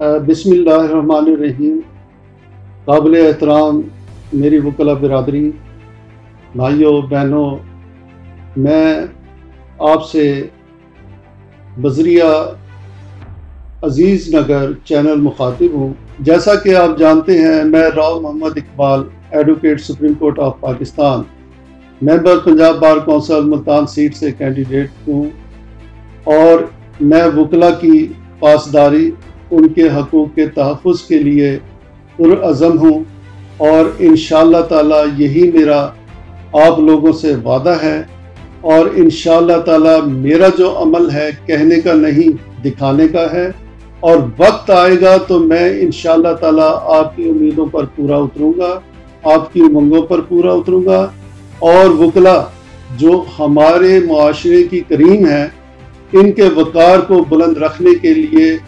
बिस्मिल्लाहिर्रहमानिर्रहीम। काबिल एहतराम मेरी वकला बिरादरी, भाइयों बहनों, मैं आपसे बजरिया अजीज़ नगर चैनल मुखातिब हूँ। जैसा कि आप जानते हैं, मैं Rao Mohammad Iqbal, advocate supreme court of Pakistan, member Punjab bar council Multan seat से कैंडिडेट हूँ और मैं वकला की पासदारी, उनके हकूक़ के तहफ़्फ़ुज़ के लिए पुरअज़म हूँ और इंशाअल्लाह ताला यही मेरा आप लोगों से वादा है। और इंशाअल्लाह ताला मेरा जो अमल है कहने का नहीं दिखाने का है, और वक्त आएगा तो मैं इंशाअल्लाह ताला आपकी उम्मीदों पर पूरा उतरूँगा, आपकी उमंगों पर पूरा उतरूँगा। और वकला जो हमारे मुआशरे की करीम है, इनके वक़ार को बुलंद रखने के लिए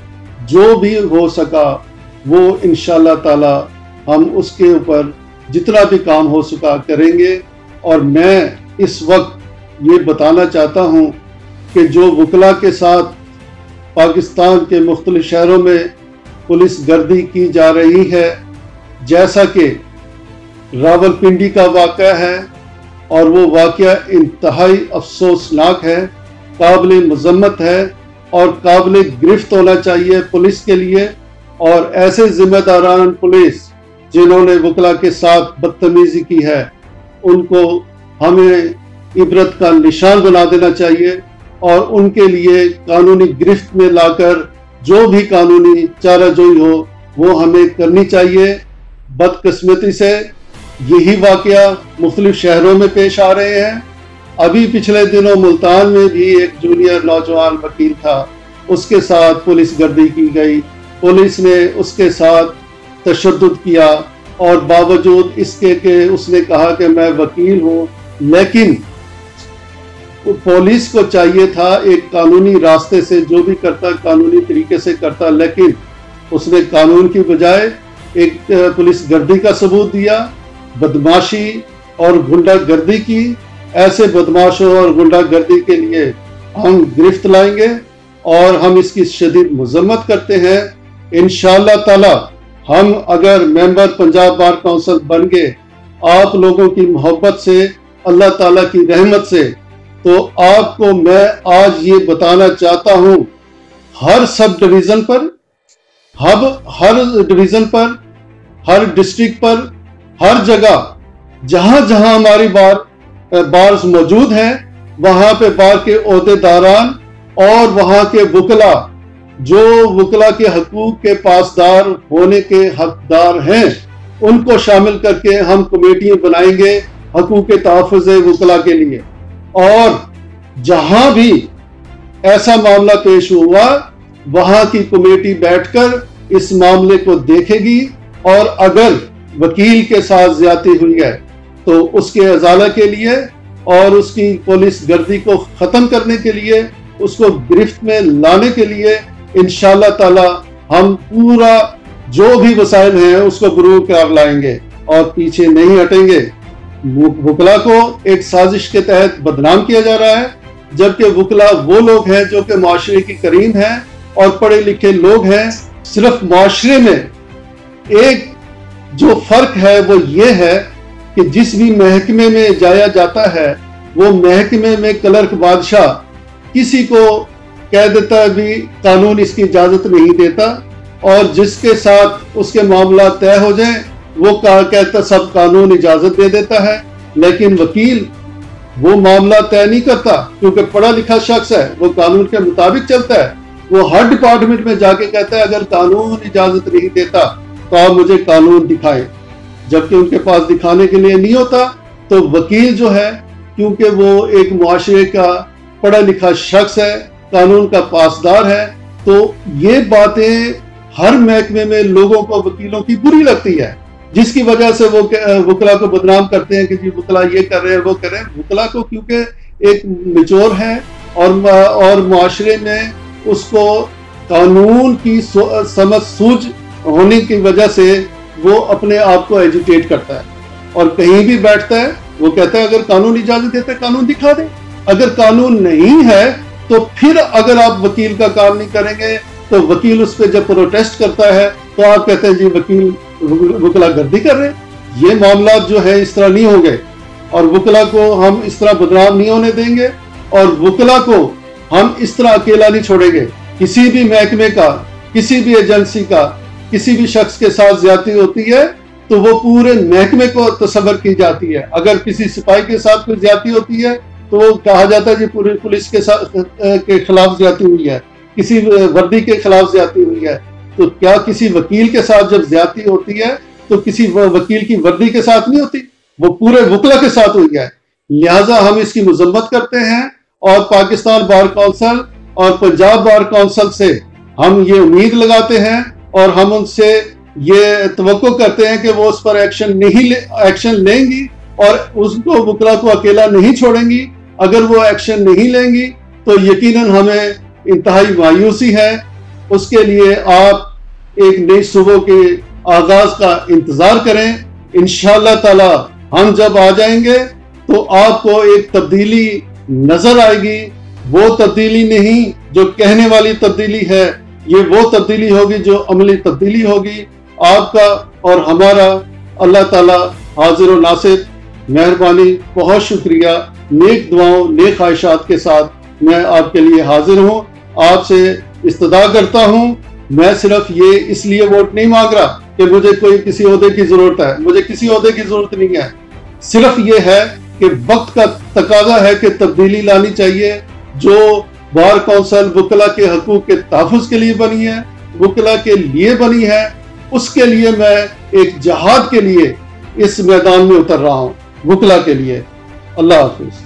जो भी हो सका वो इंशाअल्लाह ताला हम उसके ऊपर जितना भी काम हो सका करेंगे। और मैं इस वक्त ये बताना चाहता हूँ कि जो वकला के साथ पाकिस्तान के मुख्तलिफ शहरों में पुलिस गर्दी की जा रही है, जैसा कि रावलपिंडी का वाक़या है, और वो वाक़या इंतहाई अफसोसनाक है, काबिल मज़म्मत है और काबिल गिरफ्त होना चाहिए पुलिस के लिए। और ऐसे जिम्मेदारान पुलिस जिन्होंने वकला के साथ बदतमीज़ी की है, उनको हमें इबरत का निशान बना देना चाहिए और उनके लिए कानूनी गिरफ्त में लाकर जो भी कानूनी चाराजोई हो वो हमें करनी चाहिए। बदकिस्मती से यही वाक़या मुख्तलिफ शहरों में पेश आ रहे हैं। अभी पिछले दिनों मुल्तान में भी एक जूनियर नौजवान वकील था, उसके साथ पुलिस गर्दी की गई। पुलिस ने उसके साथ तशद्दुद किया और बावजूद इसके कि उसने कहा कि मैं वकील हूँ, लेकिन पुलिस को चाहिए था एक कानूनी रास्ते से जो भी करता कानूनी तरीके से करता, लेकिन उसने कानून की बजाय एक पुलिस गर्दी का सबूत दिया, बदमाशी और गुंडागर्दी की। ऐसे बदमाशों और गुंडागर्दी के लिए हम गिरफ्त लाएंगे और हम इसकी शदीद मज़म्मत करते हैं। इंशाअल्लाह ताला हम अगर मेंबर पंजाब बार काउंसिल बन गए आप लोगों की मोहब्बत से, अल्लाह ताला की रहमत से, तो आपको मैं आज ये बताना चाहता हूँ, हर सब डिवीज़न पर, हर डिवीज़न पर, हर डिस्ट्रिक्ट पर, हर जगह जहाँ जहाँ हमारी बार्स मौजूद हैं, वहाँ पे बार के ओहदेदारान और वहाँ के वकला जो वकला के हकूक़ के पासदार होने के हकदार हैं, उनको शामिल करके हम कमेटियाँ बनाएंगे हकूक़ के तहफ़्फ़ुज़ वकला के लिए। और जहाँ भी ऐसा मामला पेश हुआ वहाँ की कमेटी बैठकर इस मामले को देखेगी और अगर वकील के साथ ज़्यादती हुई है तो उसके अजाला के लिए और उसकी पुलिस गर्दी को ख़त्म करने के लिए, उसको गिरफ्त में लाने के लिए इंशाअल्लाह ताला हम पूरा जो भी वसाइल हैं उसको बरूर कर लाएंगे और पीछे नहीं हटेंगे। वकला को एक साजिश के तहत बदनाम किया जा रहा है, जबकि वकला वो लोग हैं जो कि मुआशरे की करीम हैं और पढ़े लिखे लोग हैं। सिर्फ मुआशरे में एक जो फ़र्क है वो ये है कि जिस भी महकमे में जाया जाता है वो महकमे में क्लर्क बादशाह किसी को कह देता है भी कानून इसकी इजाज़त नहीं देता, और जिसके साथ उसके मामला तय हो जाए वो कहता सब कानून इजाज़त दे देता है। लेकिन वकील वो मामला तय नहीं करता, क्योंकि पढ़ा लिखा शख्स है, वो कानून के मुताबिक चलता है। वो हर डिपार्टमेंट में जाके कहता है अगर कानून इजाज़त नहीं देता तो आप मुझे कानून दिखाएं, जबकि उनके पास दिखाने के लिए नहीं होता। तो वकील जो है, क्योंकि वो एक मुआशरे का पढ़ा लिखा शख्स है, कानून का पासदार है, तो ये बातें हर महकमे में लोगों को वकीलों की बुरी लगती है, जिसकी वजह से वो वकला को बदनाम करते हैं कि जी वकला ये कर रहे हैं वो कर रहे हैं। वकला को क्योंकि एक मेच्योर है और मुआशरे में उसको कानून की समझ सूझ होने की वजह से वो अपने आप को एजुकेट करता है और कहीं भी बैठता है वो कहता है अगर कानून इजाजत देता है कानून दिखा दे। अगर कानून नहीं है तो फिर अगर आप वकील का काम नहीं करेंगे, تو وکیل اس پہ جب پروٹیسٹ کرتا ہے تو آپ کہتے ہیں جی وکیل وکلا گردی کر رہے. یہ معاملات جو ہے اس طرح نہیں ہوں گے اور وکلا کو ہم اس طرح بدنام نہیں ہونے دیں گے اور وکلا کو ہم اس طرح اکیلا نہیں چھوڑیں گے. کسی بھی محکمے کا، کسی بھی ایجنسی کا، کسی بھی شخص کے ساتھ زیادتی ہوتی ہے تو وہ پورے محکمے کو تصور کی جاتی ہے. اگر کسی سپاہی کے ساتھ کوئی زیادتی ہوتی ہے تو وہ کہا جاتا ہے جی پوری پولیس کے خلاف زیادتی ہوئی ہے، کسی وردی کے خلاف زیادتی ہوئی ہے. تو کیا کسی وکیل کے ساتھ جب زیادتی ہوتی ہے تو کسی وکیل کی وردی کے ساتھ نہیں ہوتی؟ وہ پورے وکلا کے ساتھ ہوئی ہے. لہٰذا ہم اس کی مذمت کرتے ہیں اور پاکستان بار کونسل اور پنجاب بار کونسل سے ہم یہ امید لگاتے ہیں اور ہم ان سے یہ توقع کرتے ہیں کہ وہ اس پر ایکشن لیں گی اور اس کو وکلا کو اکیلا نہیں چھوڑیں گی. اگر وہ ایکشن نہیں لیں گی تو یقیناً ہمیں انتہائی مایوسی ہے. اس کے لیے آپ ایک نئی صبح کے آغاز کا انتظار کریں. انشاءاللہ تعالی ہم جب آ جائیں گے تو آپ کو ایک تبدیلی نظر آئے گی. وہ تبدیلی نہیں جو کہنے والی تبدیلی ہے، یہ وہ تبدیلی ہوگی جو عملی تبدیلی ہوگی. آپ کا اور ہمارا اللہ تعالی حاضر و ناصر. مہربانی، بہت شکریہ. نیک دعاؤں، نیک خواہشات کے ساتھ میں آپ کے لیے حاضر ہوں. آپ سے استدعا کرتا ہوں. میں صرف یہ اس لیے ووٹ نہیں مانگ رہا کہ مجھے کوئی کسی عہدے کی ضرورت ہے. مجھے کسی عہدے کی ضرورت نہیں ہے. صرف یہ ہے کہ وقت کا تقاضا ہے کہ تبدیلی لانی چاہیے. جو بار کونسل وکلا کے حقوق کے تحفظ کے لیے بنی ہے، وکلا کے لیے بنی ہے، اس کے لیے میں ایک جہاد کے لیے اس میدان میں اتر رہا ہوں، وکلا کے لیے. اللہ حافظ.